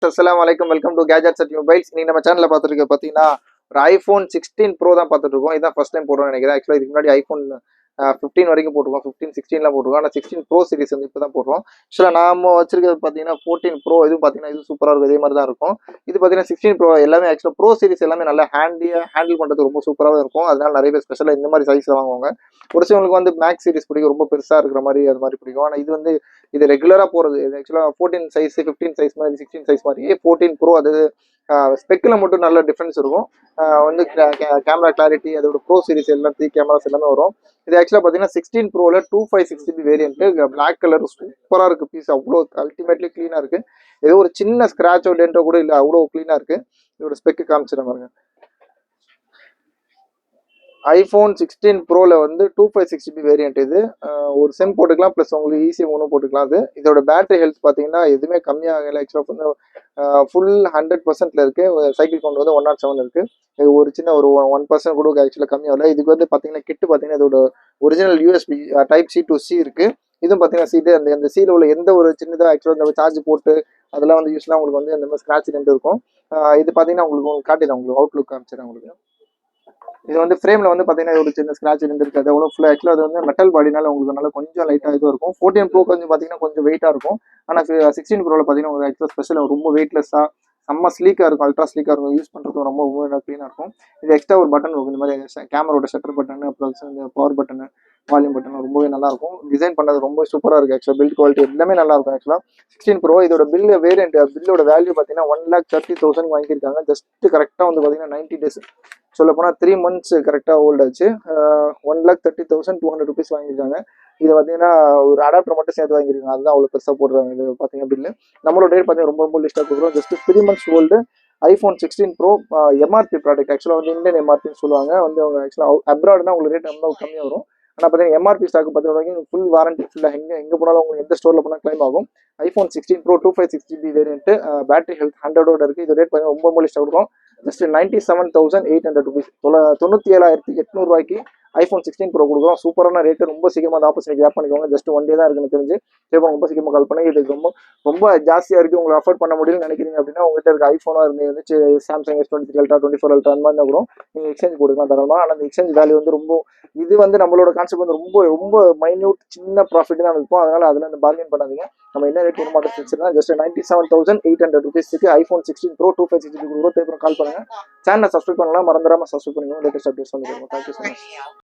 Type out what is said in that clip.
அஸ்ஸலாமு அலைக்கும். Welcome to gadgets at mobiles. இன்னைக்கு நம்ம சேனல்ல பார்த்துட்டு பார்த்தீங்கன்னா ஒரு ஐஃபோன் 16 ப்ரோ தான் பார்த்துட்டு இருக்கோம். இதான் ஃபர்ஸ்ட் டைம் போடுறோம்னு நினைக்கிறேன். ஆக்சுவலாக இதுக்கு முன்னாடி ஐஃபோன் 15 வரைக்கும் போட்டுருக்கோம். 15 16லாம் போட்டுருக்கோம். ஆனால் 16 ப்ரோ சீரிஸ் வந்து இப்போ தான் போடுறோம். ஆக்சுவலாக நாம வச்சிருக்கிறது பார்த்தீங்கன்னா 14 ப்ரோ. இதுவும் பார்த்தீங்கன்னா இது சூப்பராக இருக்கும். இதே மாதிரி தான் இருக்கும். இது பார்த்தீங்கன்னா 16 ப்ரோ எல்லாமே ஆக்சுவலாக ப்ரோ சீரிஸ் எல்லாமே நல்லா ஹேண்டில் பண்ணுறது ரொம்ப சூப்பராக இருக்கும். அதனால நிறைய பேர் ஸ்பெஷலாக இந்த மாதிரி சைஸில் வாங்குவாங்க. ஒரு சிலவங்களுக்கு வந்து மேக்ஸ் சீரிஸ் பிடிக்கும், ரொம்ப பெருசாக இருக்கிற மாதிரி அது மாதிரி பிடிக்கும். ஆனால் இது வந்து இது ரெகுலராக போகிறது. இது ஆக்சுவலாக 14 சைஸ் 15 சைஸ் மாதிரி 16 சைஸ் மாதிரியே 14 ப்ரோ. அது ஸ்பெக்கில் மட்டும் நல்ல டிஃப்ரென்ஸ் இருக்கும். வந்து கேமரா கிளாரிட்டி அதோட ப்ரோ சீரிஸ் எல்லாம் 3 கேமராஸ் எல்லாமே வரும். இது ஆக்சுவலாக பார்த்தீங்கன்னா 16 ப்ரோவில் 256GB வேரியன்ட்டு பிளாக் கலர் சூப்பராக இருக்குது. பீஸ் அவ்வளோ அல்டிமேட்லி க்ளீனாக இருக்குது. ஏதோ ஒரு சின்ன ஸ்க்ராட்சோ டென்ட்டோ கூட இல்லை, அவ்வளோ க்ளீனாக இருக்குது. இதோட ஸ்பெக்கு காமிச்சிடும் பாருங்க. ஐஃபோன் 16 ப்ரோவில் வந்து 256GB வேரியன்ட். இது ஒரு சிம் போட்டுக்கலாம், ப்ளஸ் உங்களுக்கு ஈஸி ஒன்றும் போட்டுக்கலாம். இதோட பேட்டரி ஹெல்த் பார்த்தீங்கன்னா எதுவுமே கம்மியாகலை. ஆக்சுவலாக வந்து ஃபுல் 100%ல இருக்குது. சைக்கிள் கவுண்ட் வந்து 107 இருக்குது. ஒரு சின்ன ஒரு 1% கூட ஆக்சுவலாக கம்மியாகல. இதுக்கு வந்து பார்த்தீங்கன்னா கிட்டு பார்த்தீங்கன்னா இதோட original USB type C to C இருக்குது. இதுவும் பார்த்தீங்கன்னா சீட்டு அந்த சீல உள்ள எந்த ஒரு சின்னதாக ஆக்சுவலாக இந்த சார்ஜ் போட்டு அதெல்லாம் வந்து யூஸ்லாம் உங்களுக்கு வந்து அந்த மாதிரி ஸ்க்ராட்ச் ரெண்டு இருக்கும். இது பார்த்தீங்கன்னா உங்களுக்கு காட்டிடும், உங்களுக்கு அவுட்லுக் காமிச்சிடும் உங்களுக்கு. இது வந்து ஃப்ரேமில் வந்து பார்த்தீங்கன்னா ஒரு சின்ன ஸ்க்ராட்ச் ரெண்டு இருக்குது. அவ்வளோ ஃபுல்லாக ஆக்சுவலாக அது வந்து மெட்டல் பாடினால உங்களுக்கு நல்லா கொஞ்சம் லைட்டாக இதுவும் இருக்கும். 14 ப்ரோ கொஞ்சம் பார்த்தீங்கன்னா கொஞ்சம் வெயிட்டாக இருக்கும். ஆனால் 16 ப்ரோவில் பார்த்தீங்கன்னா உங்களுக்கு ஆக்சுவலாக ஸ்பெஷலாக ரொம்ப வெயிட்லெஸ்ஸாக செம்ம ஸ்லீக்காக இருக்கும், அல்ட்ரா ஸ்லீக்காக இருக்கும். யூஸ் பண்ணுறது ரொம்ப ரொம்ப க்ளீனாக இருக்கும். இது எக்ஸ்ட்ரா ஒரு பட்டன் இருக்கும், இந்த மாதிரி கேமரோட ஷட்டர் பட்டன், அப்புறம் இந்த பவர் பட்டனு, வால்யூம் பட்டன் ரொம்பவே நல்லாயிருக்கும். டிசைன் பண்ணது ரொம்ப சூப்பராக இருக்குது. ஆக்சுவலாக பில்ட் குவாலிட்டி எல்லாமே நல்லாயிருக்கும். ஆக்சுவலாக 16 ப்ரோ இதோட பில்லோட வேல்யூ பார்த்தீங்கன்னா 1,30,000 வாங்கியிருக்காங்க. ஜஸ்ட் கரெக்டாக வந்து பார்த்தீங்கன்னா 90 days சொல்ல போனால் 3 months கரெக்டாக ஓல்டு ஆச்சு. 1,30,200 rupees வாங்கியிருக்காங்க. இதை பார்த்தீங்கன்னா ஒரு அடாப்டர் மட்டும் சேர்த்து வாங்கியிருக்காங்க. அதுதான் அவ்வளோ பெருசாக போடுறாங்க. இது பார்த்தீங்கன்னா பில்லு நம்மளோட ரேட் பார்த்தீங்கன்னா ரொம்ப ரொம்ப லிஸ்ட்டாக கொடுக்குறோம். Just 3 months old iPhone 16 bro MRP product. ஆக்சுவலாக வந்து இந்தியன் எம்ஆர்பின்னு சொல்லுவாங்க. வந்து அவங்க ஆக்சுவலாக அப்ராட்னா உங்களுக்கு ரேட் ரொம்ப கம்மியாக வரும். ஆனால் பார்த்தீங்கன்னா எம்ஆர்பி ஸ்டாக் பார்த்தீங்கன்னா ஃபுல் வாரண்டி ஃபுல்லாக எங்கே போனாலும் உங்களுக்கு எந்த ஸ்டோரில் போனால் கிளைம் ஆகும். IPhone 16 pro 256GB variant battery health 100ஓட இருக்குது. இது ரேட் பார்த்தீங்கன்னா ரொம்ப லிஸ்ட்டாக கொடுக்கும். ஜஸ்ட் 97,800 rupees 97,800 ரூபாய்க்கு ஐஃபோன் 16 ப்ரோ கொடுக்குறோம். சூப்பரான ரேட்டு. ரொம்ப சீக்கிரமாக அந்த ஆப்பர்ச்சுனிட்டி கிராப் பண்ணிக்கோங்க. ஜஸ்ட் 1 day தான் இருக்குன்னு தெரிஞ்சு ரொம்ப சீக்கிரமாக கால் பண்ணி. இது ரொம்ப ஜாஸ்தியாக இருக்குது, உங்களுக்கு அஃபோர்ட் பண்ண முடியும்னு நினைக்கிறீங்க அப்படின்னா உங்கள்கிட்ட இருக்க ஐஃபோனாக இருந்துச்சு சாம்சங் S23 Ultra 24 Ultra அந்த மாதிரி கூட நீங்கள் எக்ஸ்சேஞ்ச் போட்டுக்கலாம் தரலாம். ஆனால் அந்த எக்ஸ்சேஞ்ச் வேல்யூ வந்து இது வந்து நம்மளோட கான்செப்ட் வந்து ரொம்ப மைன்யூட் சின்ன ப்ராஃபிட் தான் இருக்கும். அதனால அதில் அந்த பார்கெயின் பண்ணாதீங்க. நம்ம என்ன ரேட் ஒரு மாதிரி வச்சுருந்தா just 97,800 rupees iPhone 16 pro 256GB கொடுக்குறோம். கால் பண்ணுங்க. சேனலை சப்ஸ்கிரைப் பண்ணலாம், மறந்துடாமல் சப்ஸ்கிரைப் பண்ணிக்கோங்க. லேட்டஸ்ட் அப்டேட்ஸ் வந்து தேங்க்யூ ஸோ மச்.